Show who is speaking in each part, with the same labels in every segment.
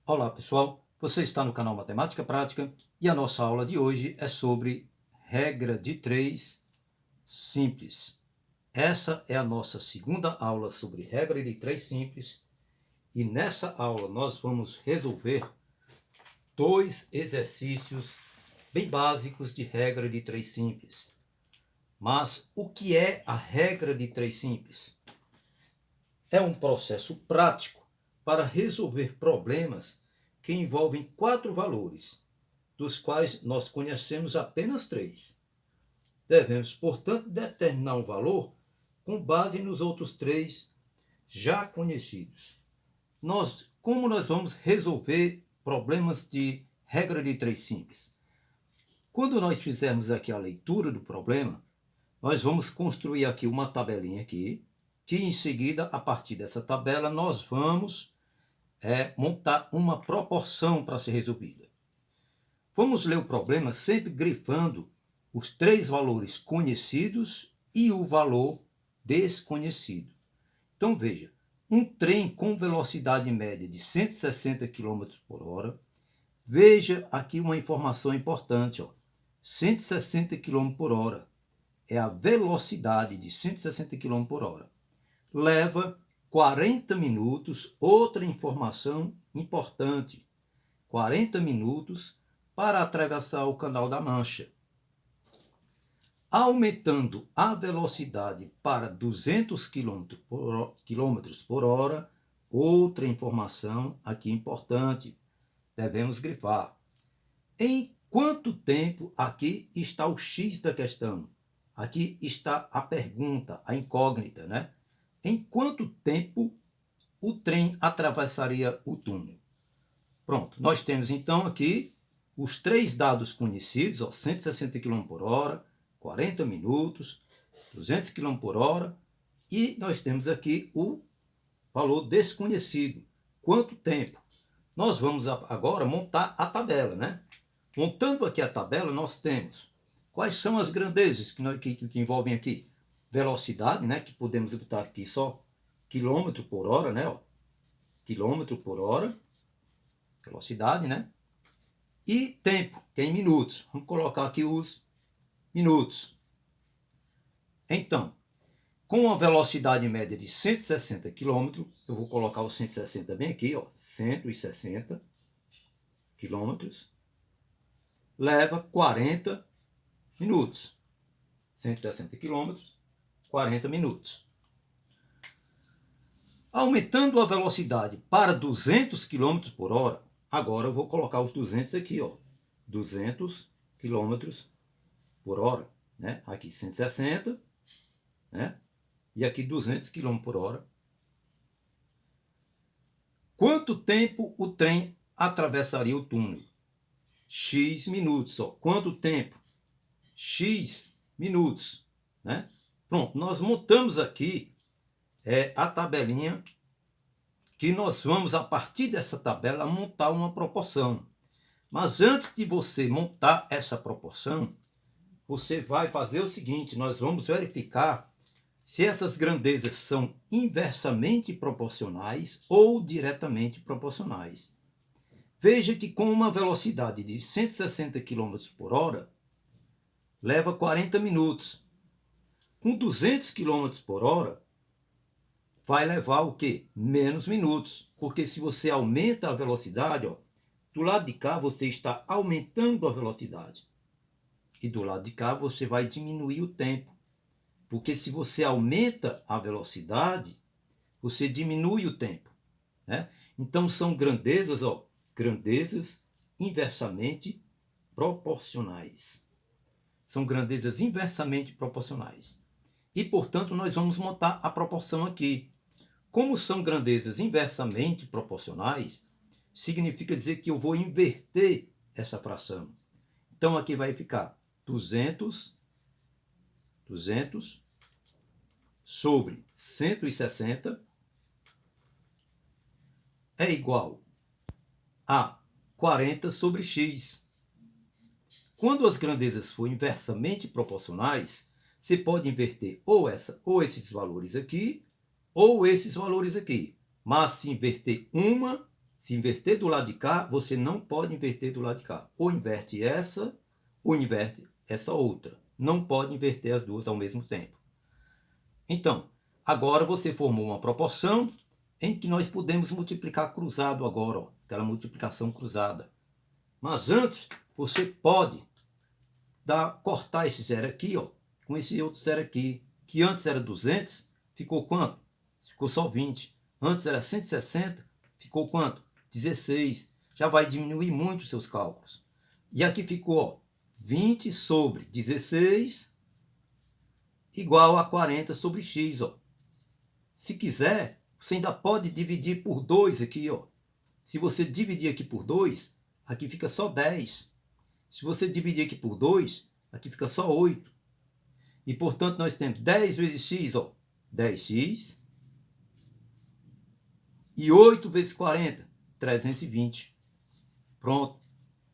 Speaker 1: Olá pessoal, você está no canal Matemática Prática e a nossa aula de hoje é sobre regra de 3 simples. Essa é a nossa segunda aula sobre regra de 3 simples e nessa aula nós vamos resolver dois exercícios bem básicos de regra de 3 simples. Mas o que é a regra de 3 simples? É um processo prático para resolver problemas que envolvem 4 valores, dos quais nós conhecemos apenas 3. Devemos, portanto, determinar um valor com base nos outros 3 já conhecidos. Como nós vamos resolver problemas de regra de 3 simples? Quando nós fizermos aqui a leitura do problema, nós vamos construir aqui uma tabelinha aqui, que em seguida, a partir dessa tabela, nós vamos montar uma proporção para ser resolvida. Vamos ler o problema sempre grifando os 3 valores conhecidos e o valor desconhecido. Então veja, um trem com velocidade média de 160 km por hora, veja aqui uma informação importante, 160 km por hora é a velocidade de 160 km por hora. Leva 40 minutos, outra informação importante, 40 minutos para atravessar o Canal da Mancha. Aumentando a velocidade para 200 km por hora, outra informação aqui importante, devemos grifar. Em quanto tempo, aqui está o X da questão, aqui está a pergunta, a incógnita, né? Em quanto tempo o trem atravessaria o túnel? Pronto, nós temos então aqui os 3 dados conhecidos, 160 km por hora, 40 minutos, 200 km por hora, e nós temos aqui o valor desconhecido, quanto tempo. Nós vamos agora montar a tabela, né? Montando aqui a tabela, nós temos quais são as grandezas que envolvem aqui. Velocidade, né? Que podemos botar aqui só quilômetro por hora, né? Quilômetro por hora, velocidade, né? E tempo, que é em minutos. Vamos colocar aqui os minutos. Então, com a velocidade média de 160 km, eu vou colocar o 160 bem aqui, 160 km, leva 40 minutos. 160 km, 40 minutos. Aumentando a velocidade para 200 km por hora, agora eu vou colocar os 200 aqui, 200 km por hora, né? Aqui 160, né? E aqui 200 km por hora. Quanto tempo o trem atravessaria o túnel? X minutos, Quanto tempo? X minutos, né? Pronto, nós montamos aqui a tabelinha que nós vamos, a partir dessa tabela, montar uma proporção. Mas antes de você montar essa proporção, você vai fazer o seguinte, nós vamos verificar se essas grandezas são inversamente proporcionais ou diretamente proporcionais. Veja que com uma velocidade de 160 km por hora, leva 40 minutos. Com 200 km por hora, vai levar o quê? Menos minutos. Porque se você aumenta a velocidade, do lado de cá você está aumentando a velocidade. E do lado de cá você vai diminuir o tempo. Porque se você aumenta a velocidade, você diminui o tempo, né? Então são grandezas, grandezas inversamente proporcionais. São grandezas inversamente proporcionais. E, portanto, nós vamos montar a proporção aqui. Como são grandezas inversamente proporcionais, significa dizer que eu vou inverter essa fração. Então, aqui vai ficar 200 sobre 160 é igual a 40 sobre x. Quando as grandezas forem inversamente proporcionais, você pode inverter ou esses valores aqui, ou esses valores aqui. Mas se inverter uma, Se inverter do lado de cá, você não pode inverter do lado de cá. Ou inverte essa, ou inverte essa outra. Não pode inverter as duas ao mesmo tempo. Então, agora você formou uma proporção em que nós podemos multiplicar cruzado agora, ó, aquela multiplicação cruzada. Mas antes, você pode cortar esse zero aqui, ó, com esse outro zero aqui, que antes era 200, ficou quanto? Ficou só 20. Antes era 160, ficou quanto? 16. Já vai diminuir muito os seus cálculos. E aqui ficou, ó, 20 sobre 16 igual a 40 sobre x, ó. Se quiser, você ainda pode dividir por 2 aqui, ó. Se você dividir aqui por 2, aqui fica só 10. Se você dividir aqui por 2, aqui fica só 8. E, portanto, nós temos 10 vezes x, ó, 10x. E 8 vezes 40, 320. Pronto.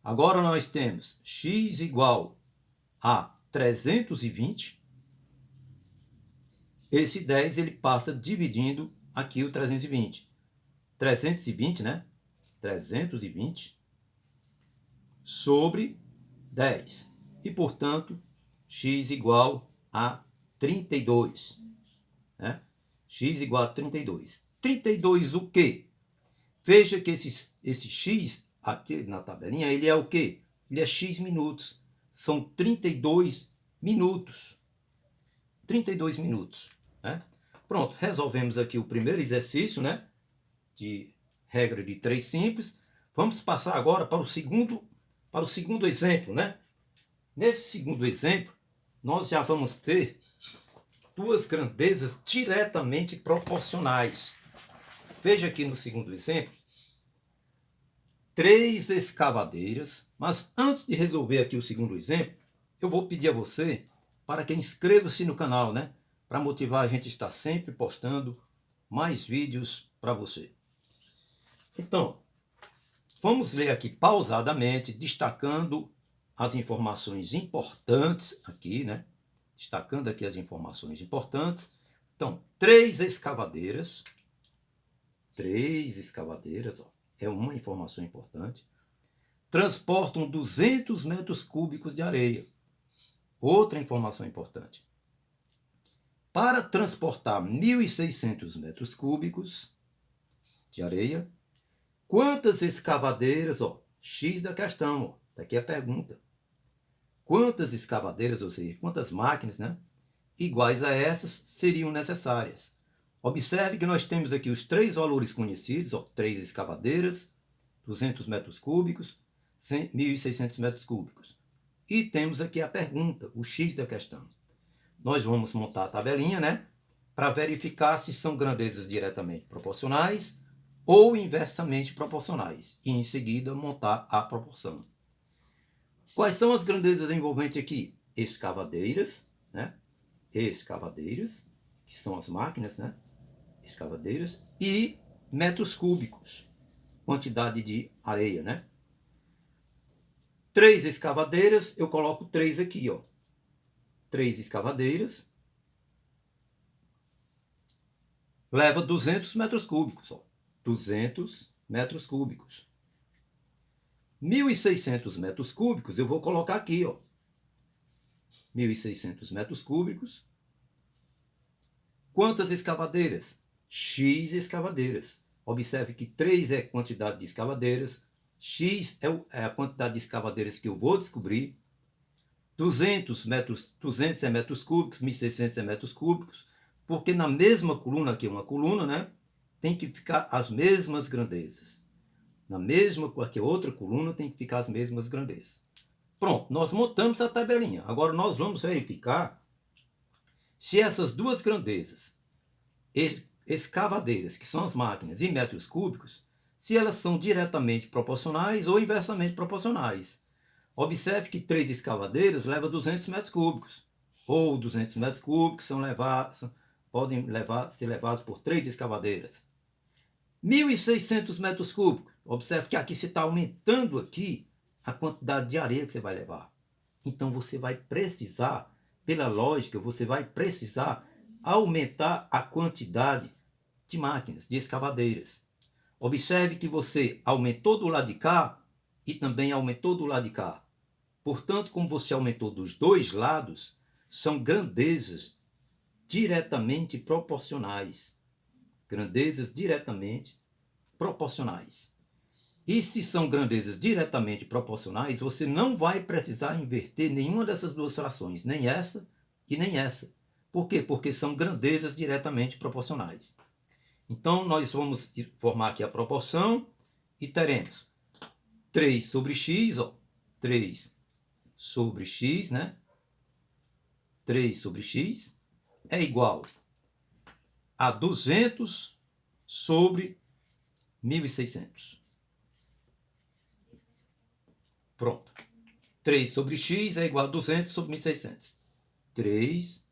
Speaker 1: Agora nós temos x igual a 320. Esse 10 ele passa dividindo aqui o 320. 320, né? 320 sobre 10. E, portanto, x igual a 32. Né? X igual a 32. 32 o quê? Veja que esse x aqui na tabelinha, ele é o quê? Ele é x minutos. São 32 minutos. 32 minutos. Né? Pronto, resolvemos aqui o primeiro exercício, né? De regra de 3 simples. Vamos passar agora para o segundo exemplo, né? Nesse segundo exemplo, nós já vamos ter duas grandezas diretamente proporcionais. Veja aqui no segundo exemplo, 3 escavadeiras, mas antes de resolver aqui o segundo exemplo, eu vou pedir a você para que inscreva-se no canal, né? Para motivar a gente estar sempre postando mais vídeos para você. Então, vamos ler aqui pausadamente, destacando as informações importantes aqui, né? Destacando aqui as informações importantes. Então, 3 escavadeiras, ó, é uma informação importante, transportam 200 metros cúbicos de areia. Outra informação importante. Para transportar 1.600 metros cúbicos de areia, quantas escavadeiras, ó, X da questão, ó, tá aqui a pergunta. Quantas escavadeiras, ou seja, quantas máquinas, né, iguais a essas seriam necessárias? Observe que nós temos aqui os 3 valores conhecidos, ó, 3 escavadeiras, 200 metros cúbicos, 1.600 metros cúbicos. E temos aqui a pergunta, o X da questão. Nós vamos montar a tabelinha, né, para verificar se são grandezas diretamente proporcionais ou inversamente proporcionais. E em seguida montar a proporção. Quais são as grandezas envolventes aqui? Escavadeiras, né? Escavadeiras, que são as máquinas, né? Escavadeiras, e metros cúbicos, quantidade de areia, né? 3 escavadeiras, eu coloco 3 aqui, ó. 3 escavadeiras leva 200 metros cúbicos, ó. 200 metros cúbicos. 1.600 metros cúbicos, eu vou colocar aqui, ó. 1.600 metros cúbicos. Quantas escavadeiras? X escavadeiras. Observe que 3 é a quantidade de escavadeiras, X é a quantidade de escavadeiras que eu vou descobrir, 200 é metros cúbicos, 1.600 é metros cúbicos, porque na mesma coluna, aqui é uma coluna, né, tem que ficar as mesmas grandezas. Na mesma, aqui outra coluna, tem que ficar as mesmas grandezas. Pronto, nós montamos a tabelinha. Agora nós vamos verificar se essas duas grandezas, escavadeiras, que são as máquinas, e metros cúbicos, se elas são diretamente proporcionais ou inversamente proporcionais. Observe que 3 escavadeiras levam 200 metros cúbicos, ou 200 metros cúbicos podem ser levados por 3 escavadeiras. 1.600 metros cúbicos, observe que aqui você está aumentando aqui a quantidade de areia que você vai levar. Então você vai precisar, pela lógica, você vai precisar aumentar a quantidade de máquinas, de escavadeiras. Observe que você aumentou do lado de cá e também aumentou do lado de cá. Portanto, como você aumentou dos dois lados, são grandezas diretamente proporcionais. Grandezas diretamente proporcionais. E se são grandezas diretamente proporcionais, você não vai precisar inverter nenhuma dessas duas frações, nem essa e nem essa. Por quê? Porque são grandezas diretamente proporcionais. Então, nós vamos formar aqui a proporção e teremos 3 sobre x, ó, 3 sobre x, né? 3 sobre x é igual a 200 sobre 1.600. Pronto. 3 sobre x é igual a 200 sobre 1.600. 3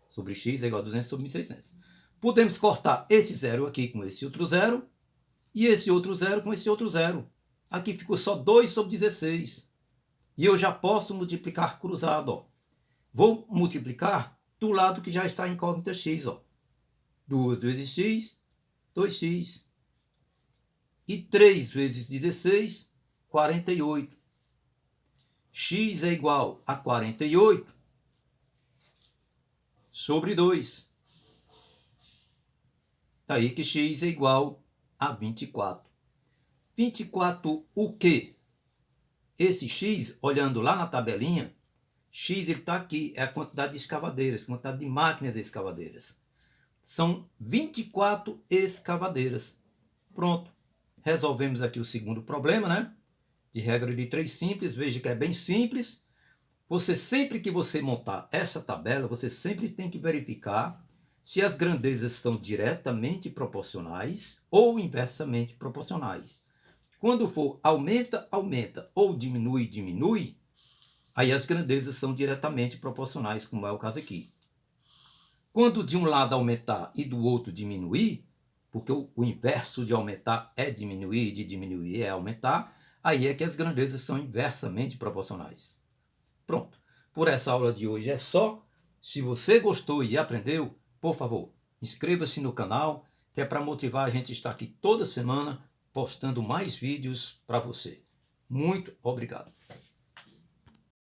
Speaker 1: sobre x é igual a 200 sobre 1.600. Podemos cortar esse zero aqui com esse outro zero e esse outro zero com esse outro zero. Aqui ficou só 2 sobre 16. E eu já posso multiplicar cruzado, ó. Vou multiplicar do lado que já está a incógnita x, ó. 2 vezes x, 2x. E 3 vezes 16, 48. X é igual a 48 sobre 2. Está aí que x é igual a 24. 24 o quê? Esse x, olhando lá na tabelinha, x está aqui, é a quantidade de escavadeiras, quantidade de máquinas escavadeiras. São 24 escavadeiras. Pronto. Resolvemos aqui o segundo problema, né? De regra de 3 simples. Veja que é bem simples. Você sempre que você montar essa tabela, você sempre tem que verificar se as grandezas são diretamente proporcionais ou inversamente proporcionais. Quando for aumenta, aumenta ou diminui, diminui, aí as grandezas são diretamente proporcionais, como é o caso aqui. Quando de um lado aumentar e do outro diminuir, porque o inverso de aumentar é diminuir, de diminuir é aumentar, aí é que as grandezas são inversamente proporcionais. Pronto. Por essa aula de hoje é só. Se você gostou e aprendeu, por favor, inscreva-se no canal, que é para motivar a gente a estar aqui toda semana postando mais vídeos para você. Muito obrigado.